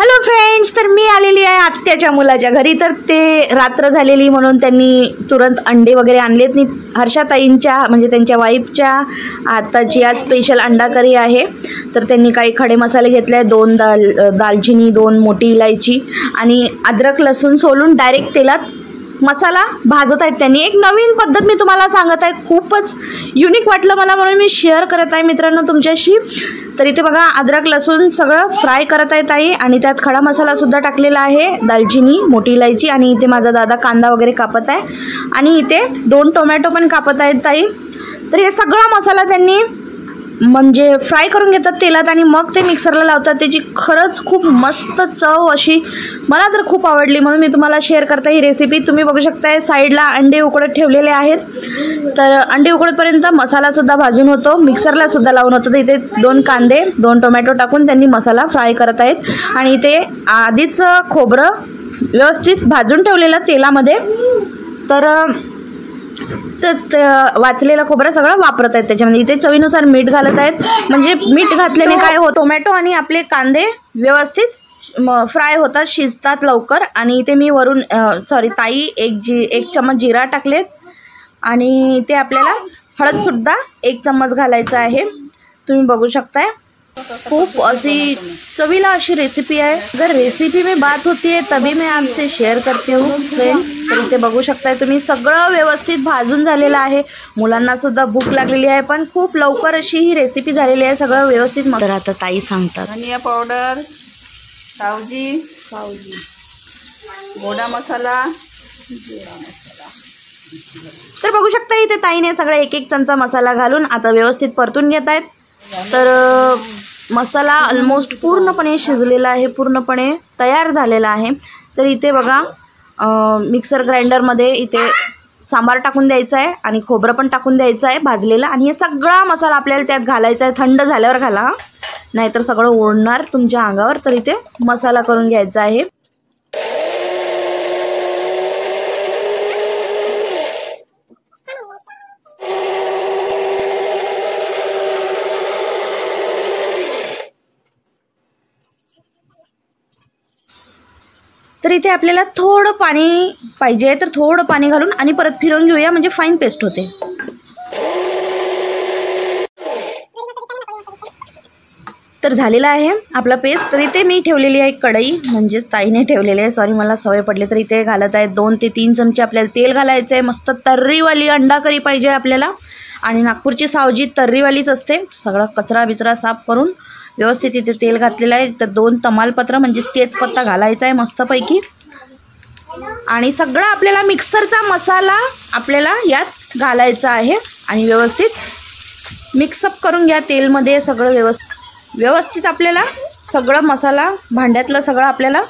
Hello friends, तर मी आलेली आहे आत्याच्या मुलाच्या घरी. तर ते रात्र झालेली म्हणून त्यांनी तुरंत अंडे वगैरे आणलेत. नाही हर्षाताईंच्या म्हणजे त्यांच्या वाईफच्या आताची आज स्पेशल अंडा करी आहे. तर त्यांनी काही खडे मसाले घेतले आहे, 2 दालचिनी, 2 मोठी इलायची आणि अद्रक लसूण सोलून डायरेक्ट तेलात मसाला भाजत आहेत. त्यांनी एक नवीन पद्धत मी तुम्हाला सांगत आहे, खूपच युनिक वाटलं मला म्हणून मी शेअर करत आहे मित्रांनो तुमच्याशी. तर इथे बघा अद्रक लसूण सगळं फ्राय करत आहे ताई आणि त्यात खडा मसाला सुद्धा टाकलेला आहे, दालचिनी, मोठी इलायची आणि इथे माझा दादा कांदा वगैरे कापत आहे आणि इथे 2 टोमॅटो पण कापत आहेत ताई. तर हे सगळा मसाला त्यांनी म्हणजे फ्राय करून घेतात तेलात आणि मग ते मिक्सरला लावतात. त्याची खरंच खूप मस्त चव अशी मला तर खूप आवडली म्हणून मी तुम्हाला शेअर करते ही रेसिपी. तुम्ही बघू शकताय साईडला अंडे उकडत ठेवलेले आहेत. तर अंडे उकडतपर्यंत मसालासुद्धा भाजून होतो, मिक्सरला सुद्धा लावून होतं. तर इथे 2 कांदे 2 टोमॅटो टाकून त्यांनी मसाला फ्राय करत आहेत आणि इथे आधीच खोबरं व्यवस्थित भाजून ठेवलेलं तेलामध्ये. तर वाचलेलं खोबरं सगळं वापरत आहेत त्याच्यामध्ये. इथे चवीनुसार मीठ घालत आहेत, म्हणजे मीठ घातल्याने काय होतं टोमॅटो आणि आपले कांदे व्यवस्थित फ्राय होतात, शिजतात लवकर. आणि इथे मी वरून ताई 1 चम्मच जिरा टाकलेत आणि इथे आपल्याला हळदसुद्धा 1 चम्मच घालायचं आहे. तुम्ही बघू शकताय खूप अशी चवीला अशी रेसिपी आहे. अगर रेसिपी में बात होती है तभी मैं आपसे शेअर करते हूँ फ्रेंड. तर इथे बघू शकताय तुम्ही सगळं व्यवस्थित भाजून झालेलं आहे. मुलांना सुद्धा भूक लागलेली आहे पण खूप लवकर अशी ही रेसिपी झालेली आहे, सगळं व्यवस्थित. तर आता ताई सांगतात धनिया पावडर, सावजी, गोडा मसाला, तर बघू शकता इथे ताईने सगळं 1 चमचा मसाला घालून आता व्यवस्थित परतून घेत आहेत. तर मसाला ऑलमोस्ट पूर्णपणे शिजलेला आहे, पूर्णपणे तयार झालेला आहे. तर इथे बघा मिक्सर ग्राइंडरमध्ये इथे सांबार टाकून द्यायचा आहे आणि खोबरं पण टाकून द्यायचं आहे भाजलेला आणि हे सगळा मसाला आपल्याला त्यात घालायचा आहे. थंड झाल्यावर घाला, नाहीतर सगळं ओढणार तुमच्या अंगावर. तर इथे मसाला करून घ्यायचा आहे. तर इथे आपल्याला थोडं पाणी पाहिजे, तर थोडं पाणी घालून आणि परत फिरवून घेऊया, म्हणजे फाईन पेस्ट होते. तर झालेला आहे आपला पेस्ट. तर इथे मी ठेवलेली आहे कढई, म्हणजेच ताईने ठेवलेली आहे, सॉरी मला सवय पडली. तर इथे घालत आहे 2 ते 3 चमचे आपल्याला तेल घालायचं आहे. मस्त तर्रीवाली अंडा करी पाहिजे आपल्याला आणि नागपूरची सावजी तर्रीवालीच असते. सगळा कचरा बिचरा साफ करून व्यवस्थित इथे तेल घातलेलं आहे. तर 2 तमालपत्र म्हणजे तेजपत्ता घालायचा आहे मस्तपैकी आणि सगळं आपल्याला मिक्सरचा मसाला आपल्याला यात घालायचा आहे आणि व्यवस्थित मिक्सअप करून घ्या तेलमध्ये. सगळं व्यवस्थित आपल्याला सगळं मसाला भांड्यातलं सगळं आपल्याला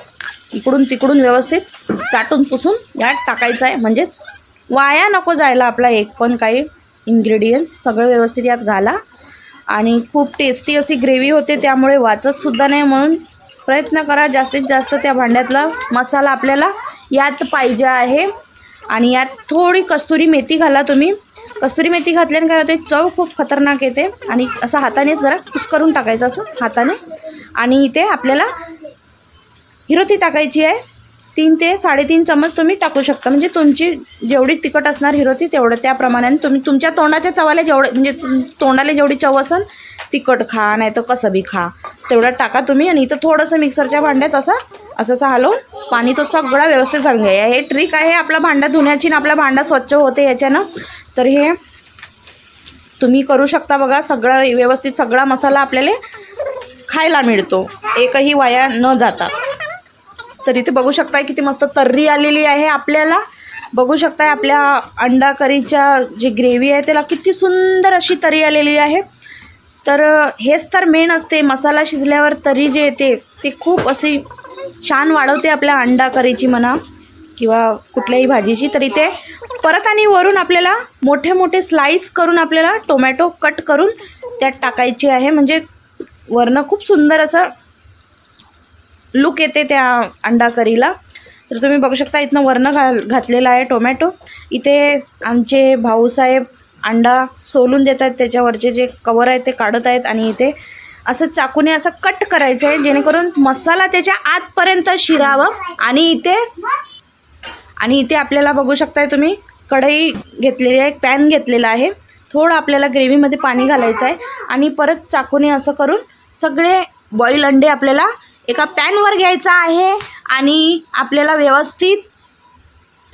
इकडून तिकडून व्यवस्थित चाटून पुसून यात टाकायचं आहे, म्हणजेच वाया नको जायला आपला एक पण काही इन्ग्रेडियंट्स. सगळं व्यवस्थित यात घाला आणि खूप टेस्टी अशी ग्रेव्ही होते, त्यामुळे वाचतसुद्धा नाही म्हणून प्रयत्न करा जास्तीत जास्त त्या भांड्यातला मसाला आपल्याला यात पाहिजे आहे. आणि यात थोडी कस्तुरी मेथी घाला तुम्ही. कस्तुरी मेथी घातल्याने काय होते, चव खूप खतरनाक येते. आणि असं हाताने जरा कुस्करून टाकायचं असं हाताने. आणि इथे आपल्याला हिरोती टाकायची आहे, 3 ते 3.5 चम्मच तुम्ही टाकू शकता, म्हणजे तुमची जेवढी तिखट असणार हिरोती तेवढं त्या प्रमाणाने तुम्ही तुमच्या तोंडाच्या चवाला जेवढं म्हणजे तोंडाला जेवढी चव असेल, तिखट खा नाही तर कसं बी खा तेवढं टाका तुम्ही. आणि इथं थोडंसं मिक्सरच्या भांड्यात असं हलवून पाणी तो सगळा व्यवस्थित घालून घ्या. हे ट्रिक आहे आपला भांडा धुण्याची आणि आपला भांडा स्वच्छ होते याच्यानं. तर हे तुम्ही करू शकता बघा. सगळं व्यवस्थित सगळा मसाला आपल्याला खायला मिळतो, एकही वाया न जाता. तर इथे बघू शकताय किती मस्त तर्री आलेली आहे आपल्याला. बघू शकताय आपल्या अंडा करीच्या जी ग्रेव्ही आहे त्याला किती सुंदर अशी तर्री आलेली आहे. तर हेच तर मेन असते, मसाला शिजल्यावर तर्री जे येते ते खूप अशी छान वाढवते आपल्या अंडा करीची म्हणा किंवा कुठल्याही भाजीची. तर इथे परत आणि वरून आपल्याला मोठे मोठे स्लाइस करून आपल्याला टोमॅटो कट करून त्यात टाकायचे आहे, म्हणजे वरनं खूप सुंदर असं लुक येते त्या अंडा करीला. तर तुम्ही बघू शकता इथनं वरनं घातलेला आहे टोमॅटो. इथे आमचे भाऊसाहेब अंडा सोलून देत आहेत, त्याच्यावरचे जे कवर आहेत ते काढत आहेत आणि इथे असं चाकूने असं कट करायचं आहे, जेणेकरून मसाला त्याच्या आतपर्यंत शिरावं. आणि इथे आपल्याला बघू शकताय तुम्ही कढई घेतलेली आहे, पॅन घेतलेला आहे. थोडं आपल्याला ग्रेव्हीमध्ये पाणी घालायचं आहे आणि परत चाकूने असं करून सगळे बॉईल अंडे आपल्याला एका पॅनवर घ्यायचं आहे आणि आपल्याला व्यवस्थित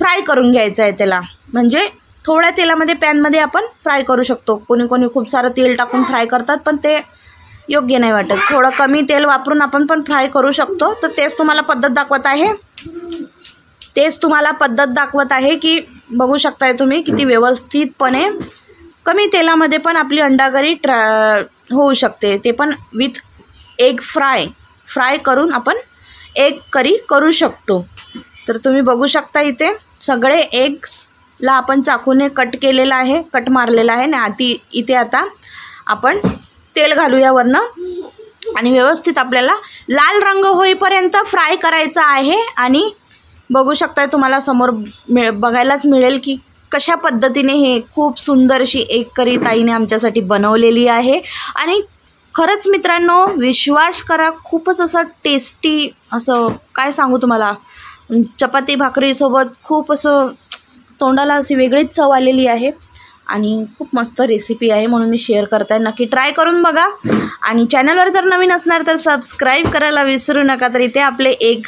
फ्राय करून घ्यायचं आहे त्याला. म्हणजे थोड्या तेलामध्ये पॅनमध्ये आपण फ्राय करू शकतो. कोणी खूप सारं तेल टाकून फ्राय करतात, पण ते योग्य नाही वाटत. थोडं कमी तेल वापरून आपण पण फ्राय करू शकतो. तर तेच तुम्हाला पद्धत दाखवत आहे की बघू शकताय तुम्ही किती व्यवस्थितपणे कमी तेलामध्ये पण आपली अंडा करी होऊ शकते. ते पण विथ एग फ्राय करून आपण एग करी करू शकतो. तर तुम्ही बघू शकता इथे सगळे एग्सला आपण चाकूने कट मारलेला आहे आणि इथे आता आपण तेल घालूया वरनं आणि व्यवस्थित आपल्याला लाल रंग होईपर्यंत फ्राय करायचा आहे. आणि बघू शकताय तुम्हाला समोर बघायलाच मिळेल की कशा पद्धतीने हे खूप सुंदरशी एग करी ताईने आमच्यासाठी बनवलेली आहे. आणि खरंच मित्रांनो विश्वास करा, खूपच असं टेस्टी, असं काय सांगू तुम्हाला, चपाती भाकरीसोबत खूप असं तोंडाला अशी वेगळीच चव आलेली आहे. आणि खूप मस्त रेसिपी आहे म्हणून मी शेअर करताय. नक्की ट्राय करून बघा. आणि चॅनलवर जर नवीन असणार तर सबस्क्राईब करायला विसरू नका. तर इथे आपले एग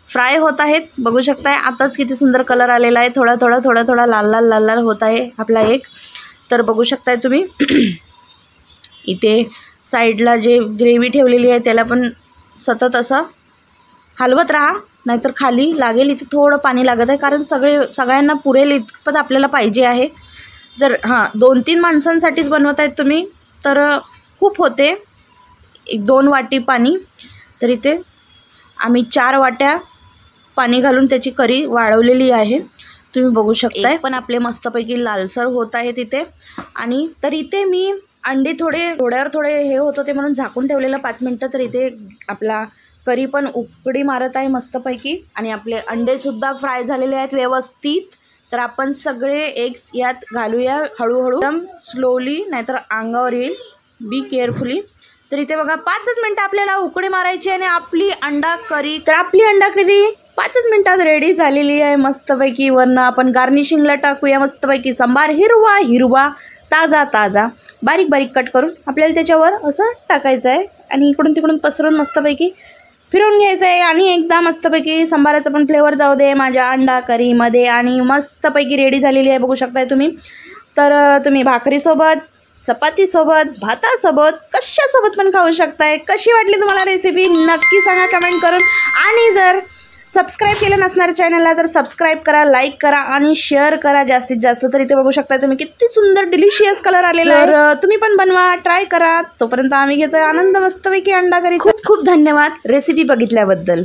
फ्राय होत आहेत. बघू शकताय आताच किती सुंदर कलर आलेला आहे. थोडा लाल होत आहे आपला एग. तर बघू शकताय तुम्ही इथे साईडला जे ग्रेव्ही ठेवलेली आहे त्याला पण सतत असं हलवत राहा, नाहीतर खाली लागेल. इथे थोडं पाणी लागत आहे कारण सगळ्यांना पुरेल इतपत आपल्याला पाहिजे आहे. जर 2-3 माणसांसाठीच बनवत आहेत तुम्ही तर खूप होते, 1-2 वाटी पाणी. तर इथे आम्ही 4 वाट्या पाणी घालून त्याची करी वाळवलेली आहे. तुम्ही बघू शकताय. पण आपले मस्तपैकी लालसर होत आहे तिथे. आणि तर इथे मी अंडे थोडे हे होत होते म्हणून झाकून ठेवलेलं 5 मिनटं. तर इथे आपला करी पण उकडी मारत आहे मस्तपैकी आणि आपले अंडेसुद्धा फ्राय झालेले आहेत व्यवस्थित. तर आपण सगळे एग्स यात घालूया हळूहळू, एकदम स्लोली, नाहीतर अंगावर येईल. Be carefully. तर इथे बघा 5च मिनटं आपल्याला उकडी मारायची आणि आपली अंडा करी 5च मिनटात रेडी झालेली आहे मस्तपैकी. वरनं आपण गार्निशिंगला टाकूया मस्तपैकी सांबार, हिरवा ताजा बारीक कट करून आपल्याला त्याच्यावर असं टाकायचं आहे आणि इकडून तिकडून पसरून मस्तपैकी फिरवून घ्यायचं आहे. आणि एकदा मस्तपैकी सांबाराचा पण फ्लेवर जाऊ दे माझ्या अंडा करीमध्ये. आणि मस्तपैकी रेडी झालेली आहे बघू शकताय तुम्ही. तर तुम्ही भाकरीसोबत, चपातीसोबत, भातासोबत, कशासोबत पण खाऊ शकताय. कशी वाटली तुम्हाला रेसिपी नक्की सांगा कमेंट करून. आणि जर सबस्क्राईब केलं नसणार चॅनलला तर सबस्क्राईब करा, लाईक करा आणि शेअर करा जास्तीत जास्त. तर इथे बघू शकता तुम्ही किती सुंदर डिलिशियस कलर आलेला आहे. तर तुम्ही पण बनवा, ट्राय करा. तोपर्यंत आम्ही घेतोय आनंद मस्तपैकी अंडा करी. खूप खूप धन्यवाद रेसिपी बघितल्याबद्दल.